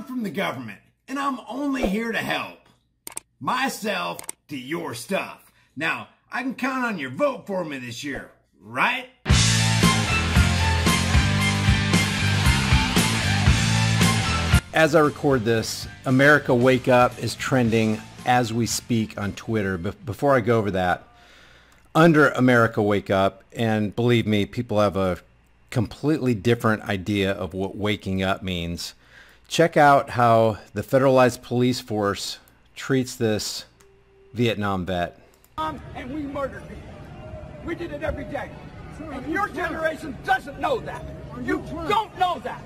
from the government, and I'm only here to help. Myself to your stuff. Now, I can count on your vote for me this year, right? As I record this, America Wake Up is trending as we speak on Twitter. Before I go over that, under America Wake Up, and believe me, people have a completely different idea of what waking up means. Check out how the federalized police force treats this Vietnam vet. And we murdered people. We did it every day. And your generation doesn't know that. You don't know that.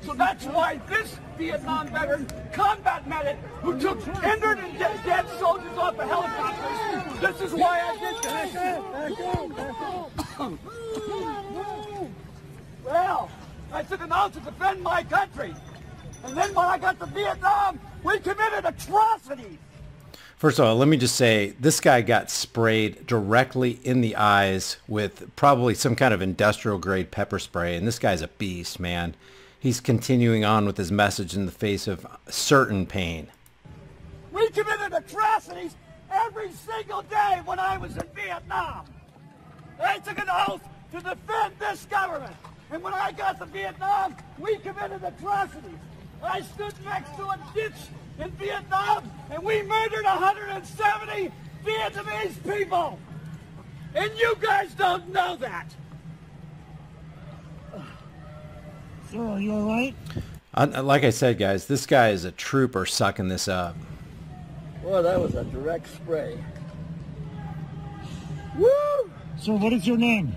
So that's why this Vietnam veteran, combat medic, who took injured and dead soldiers off the helicopters, this is why I did this. Well, I took an oath to defend my country. And then when I got to Vietnam, we committed atrocities. First of all, let me just say, this guy got sprayed directly in the eyes with probably some kind of industrial grade pepper spray. And this guy's a beast, man. He's continuing on with his message in the face of certain pain. We committed atrocities every single day when I was in Vietnam. I took an oath to defend this government. And when I got to Vietnam, we committed atrocities. I stood next to a ditch in Vietnam, and we murdered 170 Vietnamese people. And you guys don't know that. Sir, are you all right? Like I said, guys, this guy is a trooper sucking this up. Well, that was a direct spray. Woo! Sir, what is your name?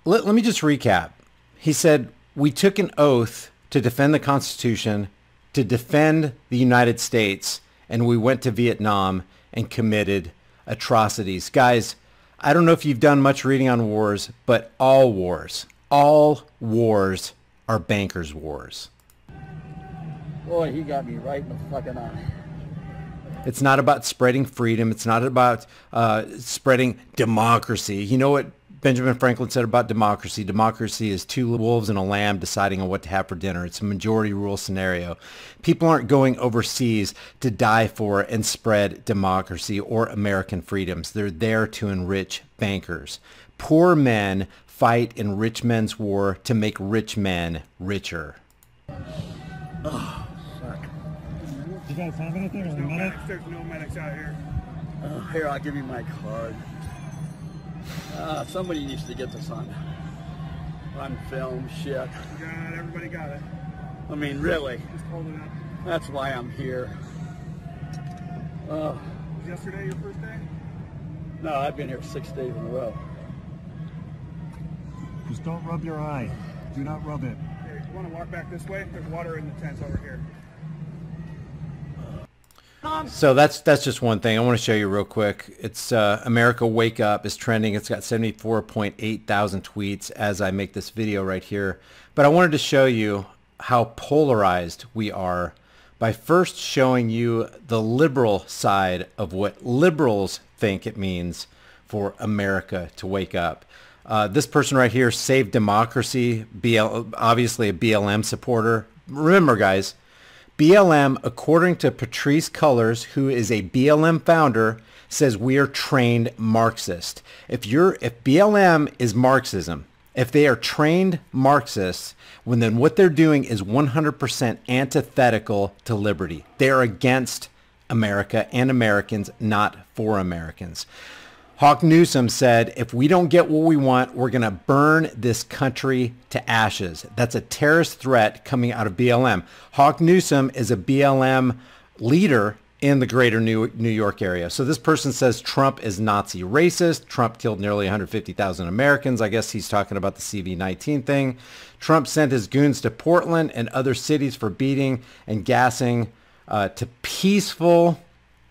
Let me just recap. He said, we took an oath to defend the Constitution, to defend the United States, and we went to Vietnam and committed atrocities. Guys, I don't know if you've done much reading on wars, but all wars are bankers' wars. Boy, he got me right in the fucking eye. It's not about spreading freedom. It's not about spreading democracy. You know what Benjamin Franklin said about democracy? Democracy is two wolves and a lamb deciding on what to have for dinner. It's a majority rule scenario. People aren't going overseas to die for and spread democracy or American freedoms. They're there to enrich bankers. Poor men fight in rich men's war to make rich men richer. Oh, fuck. Do you guys have anything? There's no medics out here. Here, I'll give you my card. Somebody needs to get this on film, shit. Everybody got it. I mean, really. Just hold it up. That's why I'm here. Was yesterday your first day? No, I've been here 6 days in a row. Just don't rub your eye. Do not rub it. Here, you want to walk back this way? There's water in the tents over here. So that's just one thing I want to show you real quick. It's America Wake Up is trending. It's got 74.8 thousand tweets as I make this video right here. But I wanted to show you how polarized we are by first showing you the liberal side of what liberals think it means for America to wake up. This person right here, Save Democracy, obviously a BLM supporter. Remember, guys, BLM, according to Patrisse Cullors, who is a BLM founder, says we are trained Marxist. If BLM is Marxism, if they are trained Marxists, then what they're doing is 100% antithetical to liberty. They're against America and Americans, not for Americans. Hawk Newsom said, if we don't get what we want, we're going to burn this country to ashes. That's a terrorist threat coming out of BLM. Hawk Newsom is a BLM leader in the greater New York area. So this person says Trump is Nazi racist. Trump killed nearly 150,000 Americans. I guess he's talking about the CV-19 thing. Trump sent his goons to Portland and other cities for beating and gassing to peaceful,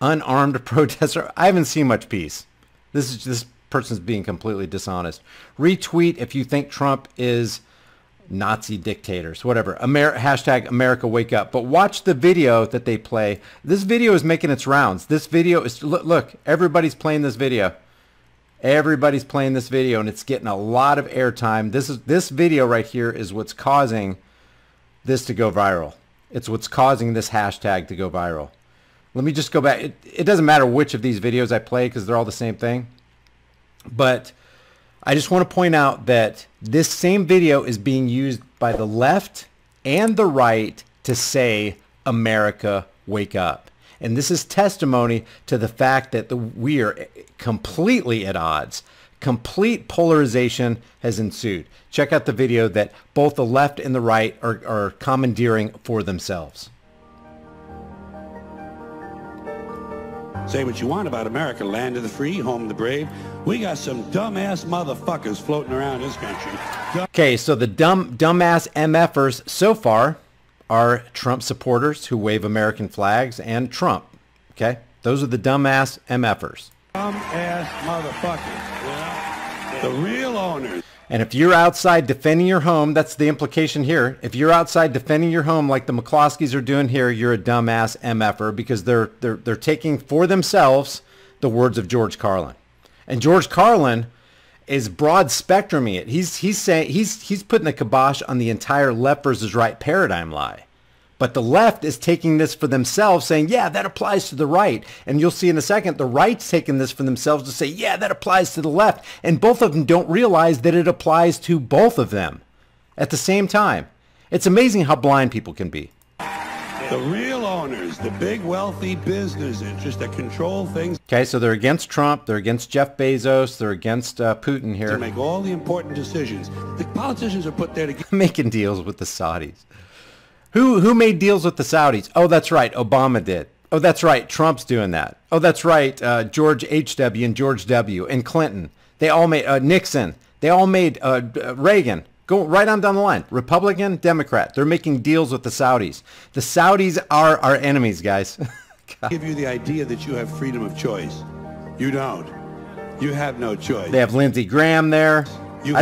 unarmed protesters. I haven't seen much peace. This person's being completely dishonest. Retweet if you think Trump is Nazi dictators, whatever. Hashtag America Wake Up. But watch the video that they play. This video is making its rounds. This video is, look, everybody's playing this video. Everybody's playing this video, and it's getting a lot of airtime. This video right here is what's causing this to go viral. It's what's causing this hashtag to go viral. Let me just go back. It doesn't matter which of these videos I play because they're all the same thing. But I just want to point out that this same video is being used by the left and the right to say, America, wake up. And this is testimony to the fact that we are completely at odds. Complete polarization has ensued. Check out the video that both the left and the right are commandeering for themselves. Say what you want about America, land of the free, home of the brave. We got some dumbass motherfuckers floating around this country. Okay, so the dumbass MFers so far are Trump supporters who wave American flags and Trump. Okay, those are the dumbass MFers. Dumbass motherfuckers, you know? The real owners. And if you're outside defending your home, that's the implication here. If you're outside defending your home like the McCloskeys are doing here, you're a dumbass MFer because they're taking for themselves the words of George Carlin. And George Carlin is broad spectruming it. He's saying he's putting the kibosh on the entire left versus right paradigm lie. But the left is taking this for themselves, saying, yeah, that applies to the right. And you'll see in a second, the right's taking this for themselves to say, yeah, that applies to the left. And both of them don't realize that it applies to both of them at the same time. It's amazing how blind people can be. The real owners, the big wealthy business interests that control things. Okay, so they're against Trump, they're against Jeff Bezos, they're against Putin here. To make all the important decisions. The politicians are put there to get making deals with the Saudis. Who made deals with the Saudis? Oh, that's right, Obama did. Oh, that's right, Trump's doing that. Oh, that's right, George H.W. and George W. and Clinton. They all made, Nixon. They all made, Reagan. Go right on down the line. Republican, Democrat. They're making deals with the Saudis. The Saudis are our enemies, guys. give you the idea that you have freedom of choice. You don't. You have no choice. They have Lindsey Graham there. I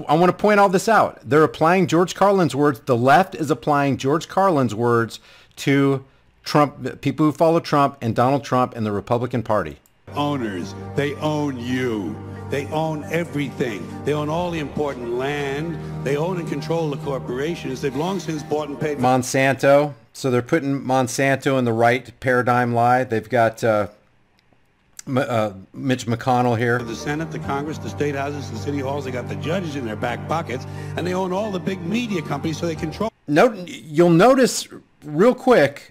want to point all this out. They're applying George Carlin's words. The left is applying George Carlin's words to Trump, people who follow Trump and Donald Trump and the Republican Party. Owners, they own you. They own everything. They own all the important land. They own and control the corporations. They've long since bought and paid. Monsanto. So they're putting Monsanto in the right paradigm lie. They've got Mitch McConnell here. The Senate, the Congress, the state houses, the city halls, they got the judges in their back pockets, and they own all the big media companies, so they control. You'll notice real quick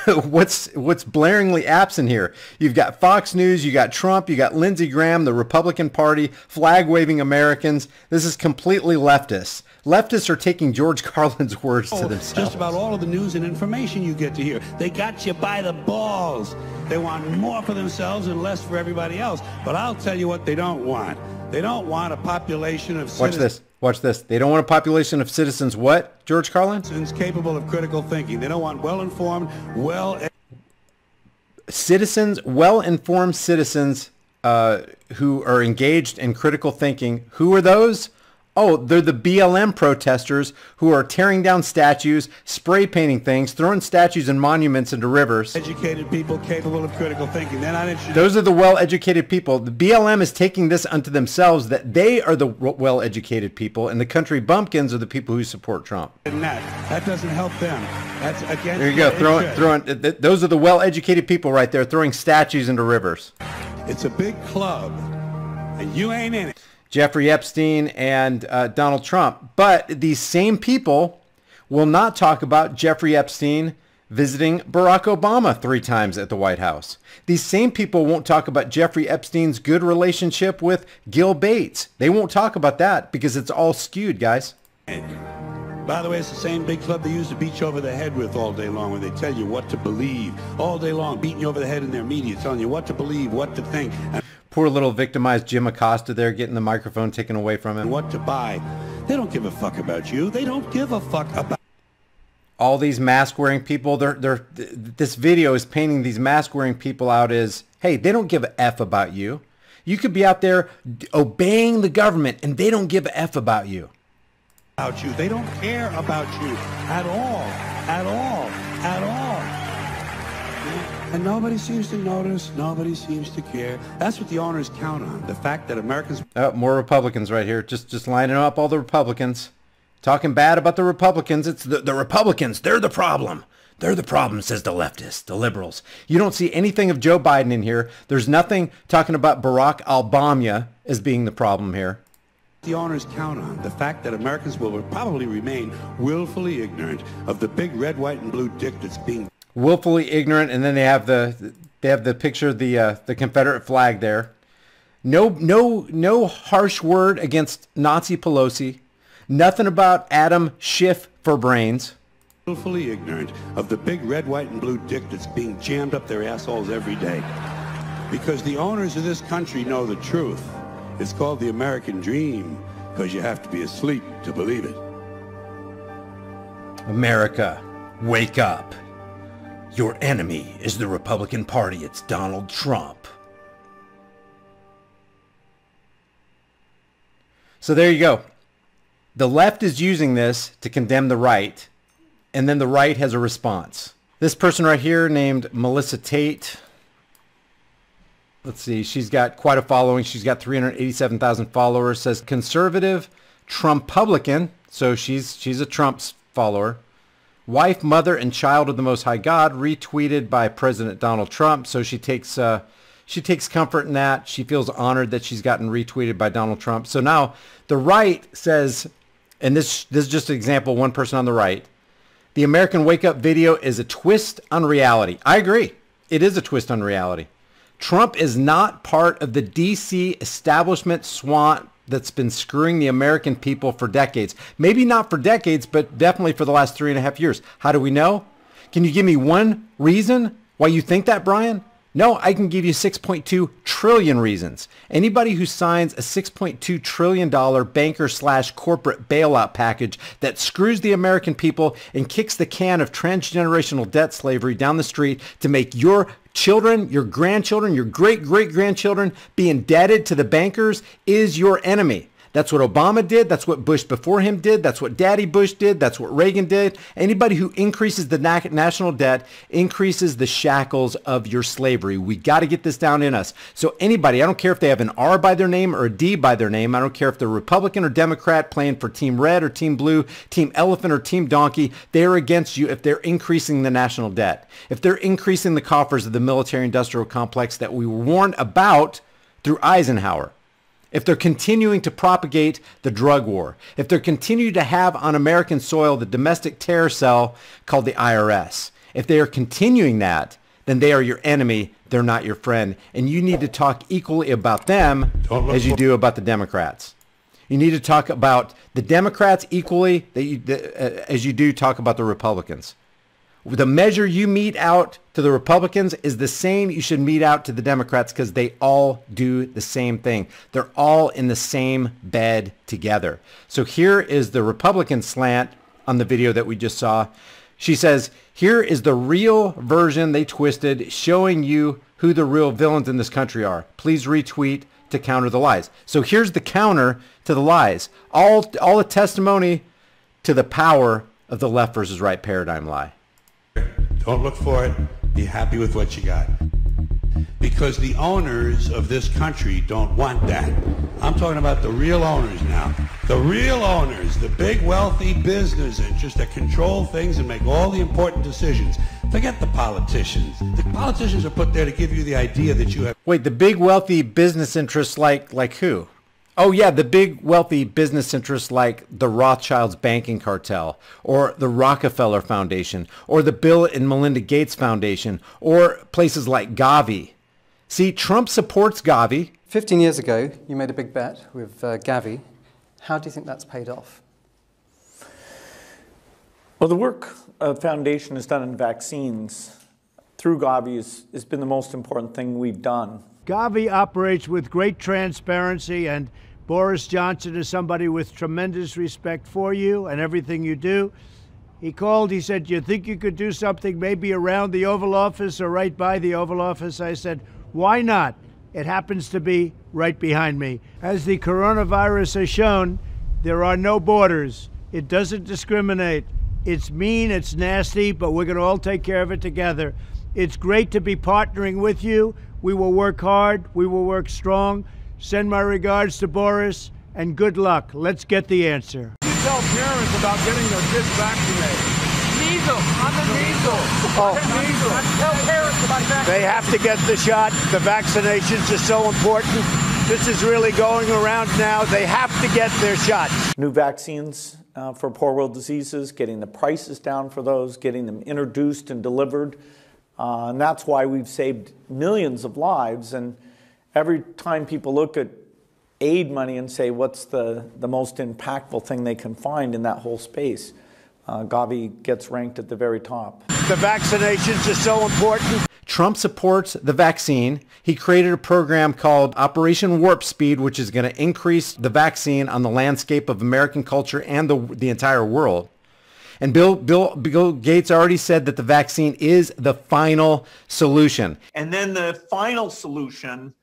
what's blaringly absent here. You've got Fox News, you got Trump, you got Lindsey Graham, the Republican Party, flag-waving Americans. This is completely leftist. Leftists are taking George Carlin's words to themselves. Just about all of the news and information you get to hear. They got you by the balls. They want more for themselves and less for everybody else. But I'll tell you what they don't want. They don't want a population of citizens. Watch this. Watch this. They don't want a population of citizens what, George Carlin? Capable of critical thinking. They don't want well-informed, well-informed citizens who are engaged in critical thinking. Who are those? Oh, they're the BLM protesters who are tearing down statues, spray painting things, throwing statues and monuments into rivers. Educated people capable of critical thinking. They're not interested. Those are the well-educated people. The BLM is taking this unto themselves that they are the well-educated people, and the country bumpkins are the people who support Trump. That doesn't help them. That's against. There you go. Throwing. Those are the well-educated people right there, throwing statues into rivers. It's a big club, and you ain't in it. Jeffrey Epstein and Donald Trump. But these same people will not talk about Jeffrey Epstein visiting Barack Obama 3 times at the White House. These same people won't talk about Jeffrey Epstein's good relationship with Gil Bates. They won't talk about that because it's all skewed, guys. By the way, it's the same big club they used to beat you over the head with all day long when they tell you what to believe. All day long, beating you over the head in their media, telling you what to believe, what to think. Poor little victimized Jim Acosta there getting the microphone taken away from him. What to buy. They don't give a fuck about you. They don't give a fuck about all these mask-wearing people. This video is painting these mask-wearing people out as, hey, they don't give a F about you. You could be out there obeying the government and they don't give a F about you. They don't care about you at all. At all. At all. And nobody seems to notice, nobody seems to care. That's what the owners count on, the fact that Americans... Oh, more Republicans right here. Just lining up all the Republicans. Talking bad about the Republicans. It's the Republicans. They're the problem. They're the problem, says the leftists, the liberals. You don't see anything of Joe Biden in here. There's nothing talking about Barack Obama as being the problem here. The owners count on the fact that Americans will probably remain willfully ignorant of the big red, white, and blue dick that's being... Willfully ignorant, and then they have the picture of the Confederate flag there. No harsh word against Nazi Pelosi. Nothing about Adam Schiff for brains. Willfully ignorant of the big red, white, and blue dick that's being jammed up their assholes every day. Because the owners of this country know the truth. It's called the American dream, because you have to be asleep to believe it. America, wake up. Your enemy is the Republican Party. It's Donald Trump. So there you go. The left is using this to condemn the right, and then the right has a response. This person right here named Melissa Tate. Let's see, she's got quite a following. She's got 387,000 followers. Says conservative Trumpublican. So she's a Trump's follower. Wife, mother, and child of the Most High God, retweeted by President Donald Trump. So she takes comfort in that. She feels honored that she's gotten retweeted by Donald Trump. So now the right says, and this is just an example, one person on the right, the American Wake Up video is a twist on reality. I agree. It is a twist on reality. Trump is not part of the DC establishment swamp that's been screwing the American people for decades. Maybe not for decades, but definitely for the last 3.5 years. How do we know? Can you give me one reason why you think that, Brian? No, I can give you 6.2 trillion reasons. Anybody who signs a $6.2 trillion banker/corporate bailout package that screws the American people and kicks the can of transgenerational debt slavery down the street to make your children, your grandchildren, your great-great-grandchildren be indebted to the bankers is your enemy. That's what Obama did. That's what Bush before him did. That's what Daddy Bush did. That's what Reagan did. Anybody who increases the national debt increases the shackles of your slavery. We got to get this down in us. So anybody, I don't care if they have an R by their name or a D by their name. I don't care if they're Republican or Democrat playing for Team Red or Team Blue, Team Elephant or Team Donkey. They're against you if they're increasing the national debt. If they're increasing the coffers of the military-industrial complex that we were warned about through Eisenhower. If they're continuing to propagate the drug war, if they're continuing to have on American soil the domestic terror cell called the IRS, if they are continuing that, then they are your enemy. They're not your friend. And you need to talk equally about them as you do about the Democrats. You need to talk about the Democrats equally as you do talk about the Republicans. The measure you mete out to the Republicans is the same you should mete out to the Democrats because they all do the same thing. They're all in the same bed together. So here is the Republican slant on the video that we just saw. She says, here is the real version they twisted, showing you who the real villains in this country are. Please retweet to counter the lies. So here's the counter to the lies. All a testimony to the power of the left versus right paradigm lie. Don't look for it. Be happy with what you got. Because the owners of this country don't want that. I'm talking about the real owners now. The real owners, the big wealthy business interests that control things and make all the important decisions. Forget the politicians. The politicians are put there to give you the idea that you have... Wait, the big wealthy business interests like who? Oh, yeah, the big wealthy business interests like the Rothschilds banking cartel or the Rockefeller Foundation or the Bill and Melinda Gates Foundation or places like Gavi. See, Trump supports Gavi. 15 years ago, you made a big bet with Gavi. How do you think that's paid off? Well, the work the foundation has done in vaccines through Gavi has been the most important thing we've done. Gavi operates with great transparency, and Boris Johnson is somebody with tremendous respect for you and everything you do. He called, he said, do you think you could do something maybe around the Oval Office or right by the Oval Office? I said, why not? It happens to be right behind me. As the coronavirus has shown, there are no borders. It doesn't discriminate. It's mean, it's nasty, but we're going to all take care of it together. It's great to be partnering with you. We will work hard. We will work strong. Send my regards to Boris, and good luck. Let's get the answer. You tell parents about getting their kids vaccinated. Measles. I'm the measles. Measles. Tell parents about vaccinations. They have to get the shot. The vaccinations are so important. This is really going around now. They have to get their shots. New vaccines for poor world diseases, getting the prices down for those, getting them introduced and delivered. And that's why we've saved millions of lives. And every time people look at aid money and say, what's the most impactful thing they can find in that whole space, Gavi gets ranked at the very top. The vaccinations are so important. Trump supports the vaccine. He created a program called Operation Warp Speed, which is going to increase the vaccine on the landscape of American culture and the entire world. And Bill Gates already said that the vaccine is the final solution. And then the final solution,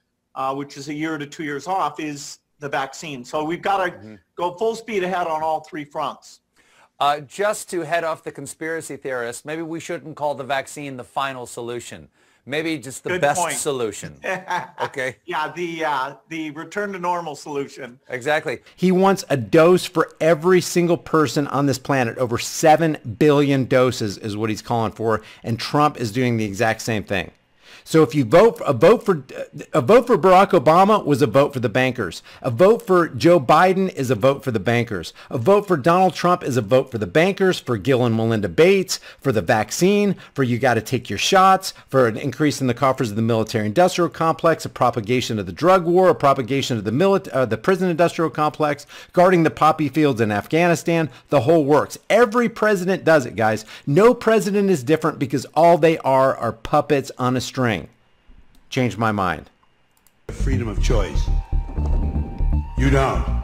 which is a year to 2 years off, is the vaccine. So we've got to go full speed ahead on all three fronts. Just to head off the conspiracy theorists, maybe we shouldn't call the vaccine the final solution. Maybe just the Good best point. solution. Okay. Yeah, the return to normal solution. Exactly. He wants a dose for every single person on this planet. Over 7 billion doses is what he's calling for, and Trump is doing the exact same thing. So if you vote for Barack Obama was a vote for the bankers. A vote for Joe Biden is a vote for the bankers. A vote for Donald Trump is a vote for the bankers, for Gil and Melinda Bates, for the vaccine, for you got to take your shots, for an increase in the coffers of the military-industrial complex, a propagation of the drug war, a propagation of the prison-industrial complex, guarding the poppy fields in Afghanistan. The whole works. Every president does it, guys. No president is different because all they are puppets on a string. Changed my mind. Freedom of choice. You don't.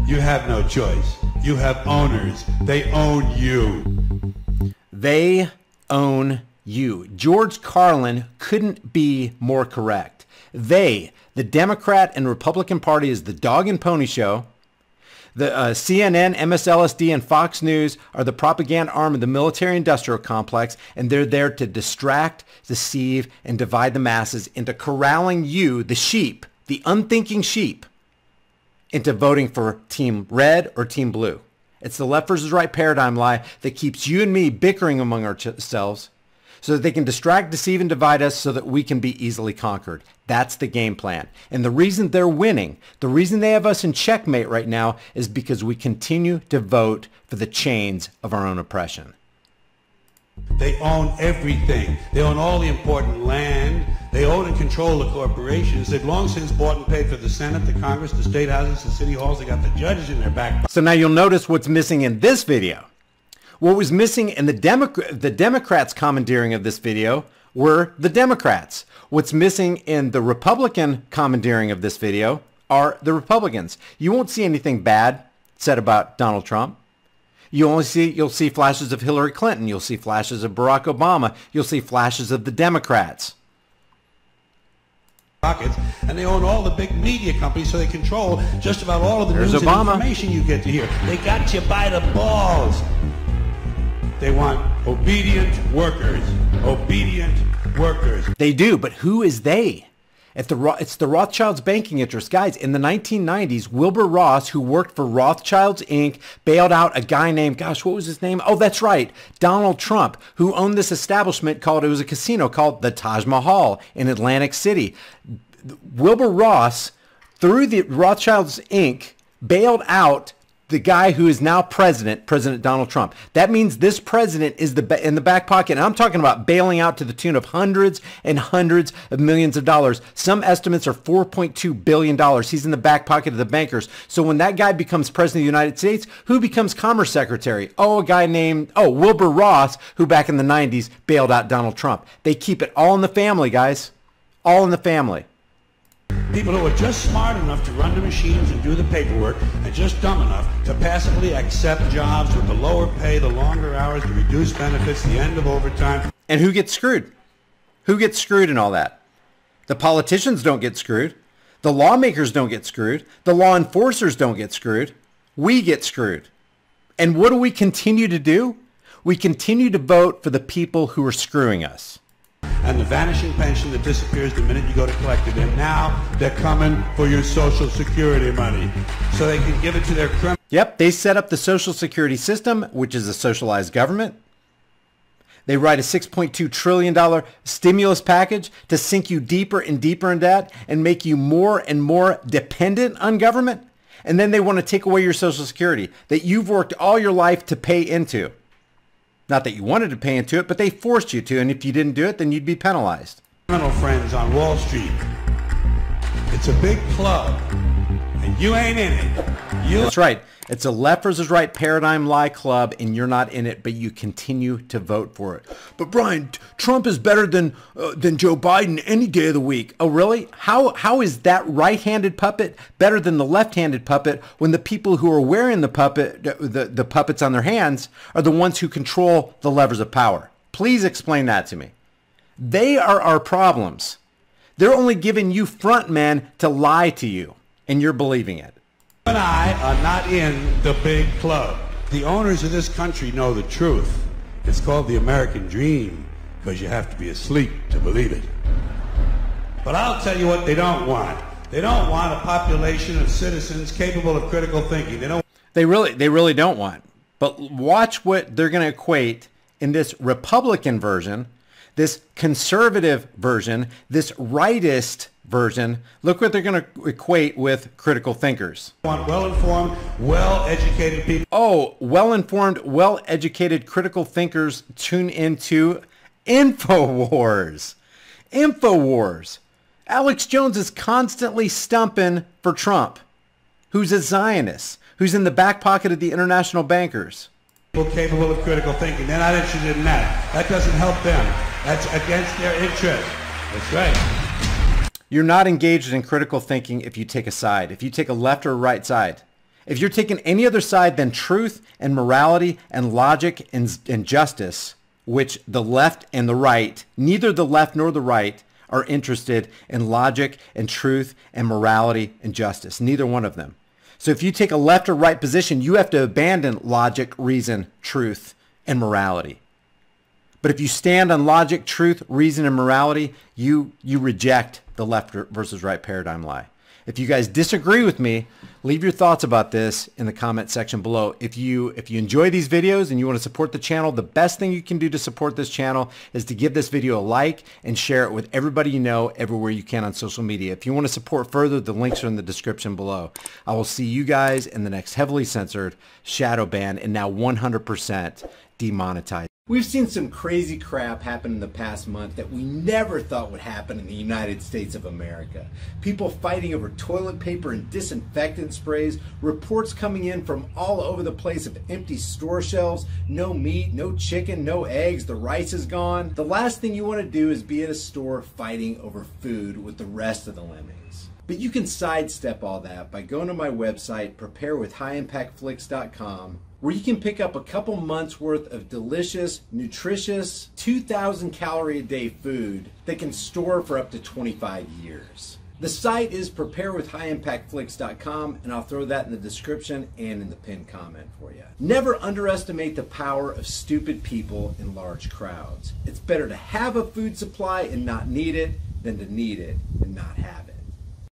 You have no choice. You have owners. They own you. They own you. George Carlin couldn't be more correct. They, the Democrat and Republican Party, is the dog and pony show. The CNN, MSLSD, and Fox News are the propaganda arm of the military-industrial complex, and they're there to distract, deceive, and divide the masses into corralling you, the sheep, the unthinking sheep, into voting for Team Red or Team Blue. It's the left versus right paradigm lie that keeps you and me bickering among ourselves so that they can distract, deceive, and divide us so that we can be easily conquered. That's the game plan. And the reason they're winning, the reason they have us in checkmate right now is because we continue to vote for the chains of our own oppression. They own everything. They own all the important land. They own and control the corporations. They've long since bought and paid for the Senate, the Congress, the state houses, the city halls. They got the judges in their back. So now you'll notice what's missing in this video. What was missing in the Democrats' commandeering of this video were the Democrats. What's missing in the Republican commandeering of this video are the Republicans. You won't see anything bad said about Donald Trump. You'll see flashes of Hillary Clinton. You'll see flashes of Barack Obama. You'll see flashes of the Democrats. Pockets, and they own all the big media companies, so they control just about all of the There's news Obama. and information you get to hear. They got you by the balls. They want obedient workers. Obedient workers. They do, but who is they? It's the Rothschilds' banking interest. Guys, in the 1990s, Wilbur Ross, who worked for Rothschilds, Inc., bailed out a guy named, gosh, what was his name? Oh, that's right, Donald Trump, who owned this establishment called, it was a casino called the Taj Mahal in Atlantic City. Wilbur Ross, through the Rothschilds, Inc., bailed out the guy who is now President Donald Trump. That means this president is in the back pocket. And I'm talking about bailing out to the tune of hundreds and hundreds of millions of dollars. Some estimates are $4.2 billion. He's in the back pocket of the bankers. So when that guy becomes president of the United States, who becomes Commerce Secretary? Oh, a guy named, Wilbur Ross, who back in the 90s bailed out Donald Trump. They keep it all in the family, guys. All in the family. People who are just smart enough to run the machines and do the paperwork and just dumb enough to passively accept jobs with the lower pay, the longer hours, the reduced benefits, the end of overtime. And who gets screwed? Who gets screwed in all that? The politicians don't get screwed. The lawmakers don't get screwed. The law enforcers don't get screwed. We get screwed. And what do we continue to do? We continue to vote for the people who are screwing us. and the vanishing pension that disappears the minute you go to collect it. And now they're coming for your Social Security money so they can give it to their criminals. Yep, they set up the Social Security system, which is a socialized government. They write a $6.2 trillion stimulus package to sink you deeper and deeper in debt and make you more and more dependent on government. And then they want to take away your Social Security that you've worked all your life to pay into. Not that you wanted to pay into it, but they forced you to. And if you didn't do it, then you'd be penalized. Criminal friends on Wall Street. It's a big club, and you ain't in it. That's right. It's a left versus right paradigm lie club, and you're not in it, but you continue to vote for it. But Brian, Trump is better than Joe Biden any day of the week. Oh, really? How is that right-handed puppet better than the left-handed puppet when the people who are wearing the puppet, the puppets on their hands, are the ones who control the levers of power? Please explain that to me. They are our problems. They're only giving you front men to lie to you, and you're believing it. You and I are not in the big club. The owners of this country know the truth. It's called the American dream because you have to be asleep to believe it. But I'll tell you what they don't want. They don't want a population of citizens capable of critical thinking. They really don't want. But watch what they're going to equate in this Republican version, this conservative version, this rightist version. Look what they're going to equate with critical thinkers. Want well-informed, well-educated people. Oh, well-informed, well-educated critical thinkers tune into InfoWars. InfoWars. Alex Jones is constantly stumping for Trump, who's a Zionist, who's in the back pocket of the international bankers. People capable of critical thinking. They're not interested in that. That doesn't help them. That's against their interest. That's right. You're not engaged in critical thinking if you take a side, if you take a left or a right side. If you're taking any other side than truth and morality and logic and justice, which the left and the right, neither the left nor the right, are interested in logic and truth and morality and justice. Neither one of them. So if you take a left or right position, you have to abandon logic, reason, truth, and morality. But if you stand on logic, truth, reason, and morality, you reject the left versus right paradigm lie. If you guys disagree with me, leave your thoughts about this in the comment section below. If you enjoy these videos and you want to support the channel, the best thing you can do to support this channel is to give this video a like and share it with everybody you know everywhere you can on social media. If you want to support further, the links are in the description below. I will see you guys in the next heavily censored, shadow banned, and now 100% demonetized. We've seen some crazy crap happen in the past month that we never thought would happen in the United States of America. People fighting over toilet paper and disinfectant sprays, reports coming in from all over the place of empty store shelves, no meat, no chicken, no eggs, the rice is gone. The last thing you want to do is be at a store fighting over food with the rest of the lemmings. But you can sidestep all that by going to my website, preparewithhighimpactflix.com, where you can pick up a couple months worth of delicious, nutritious, 2,000 calorie a day food that can store for up to 25 years. The site is preparewithhighimpactflix.com, and I'll throw that in the description and in the pinned comment for you. Never underestimate the power of stupid people in large crowds. It's better to have a food supply and not need it than to need it and not have it.